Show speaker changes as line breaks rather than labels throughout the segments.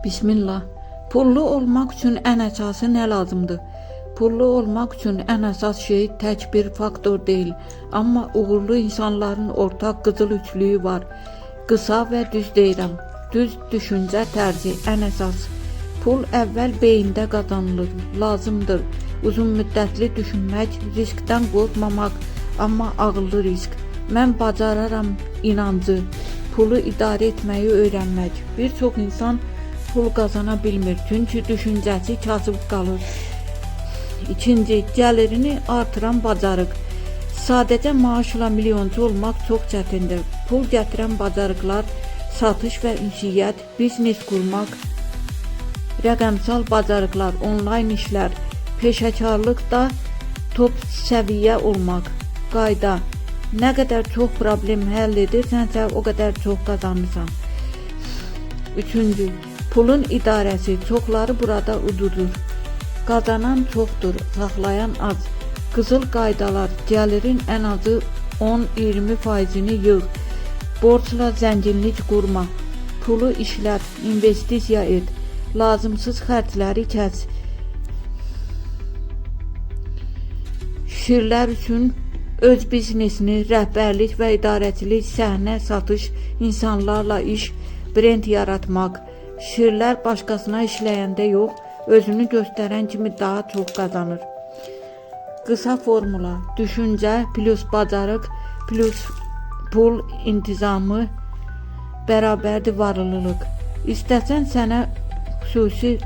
Bismillah. Pullu olmaq üçün ən əsası nə lazımdır? Pullu olmaq üçün ən əsas şey tək bir faktor deyil, amma uğurlu insanların ortaq qızıl üçlüyü var. Qısa və düz deyirəm. Düz düşüncə tərzi ən əsas. Pul əvvəl beyində qazanılır, lazımdır. Uzun müddətli düşünmək, riskdən qorxmamaq, amma ağıllı risk. Mən bacararam inancı, pulu idarə etməyi öyrənmək. Bir çox insan pul qazana bilmir, çünki düşüncəsi kasıb qalır. İkinci, gəlirini artıran bacarıq. Sadəcə maaşla milyonçu olmaq çox çətindir. Pul gətirən bacarıqlar, satış və ünsiyyət, biznes qurmaq, rəqəmsal bacarıqlar, onlayn işlər, peşəkarlıqda top səviyyə olmaq. Qayda: nə qədər çox problem həll edirsənsə, o qədər çox qazanırsan. Üçüncü, pulun idarəsi. Çoxları burada ududur. Qazanan çoxdur, saxlayan az. Qızıl qaydalar: gəlirin ən azı 10-20%-ni yığ. Borcla zənginlik qurma. Pulu işlət, investisiya et. Lazımsız xərcləri kəs. Şirlər üçün öz biznesini, rəhbərlik və idarəçilik, səhnə, satış, insanlarla iş, brend yaratmaq. Şirlər başqasına işləyəndə yox, özünü göstərən kimi daha çox qazanır. Qısa formula: düşüncə plus bacarıq plus pul intizamı bərabərdir varlılıq. İstəsən sənə xüsusi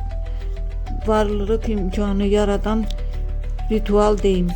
varlılıq imkanı yaradan ritual deyim.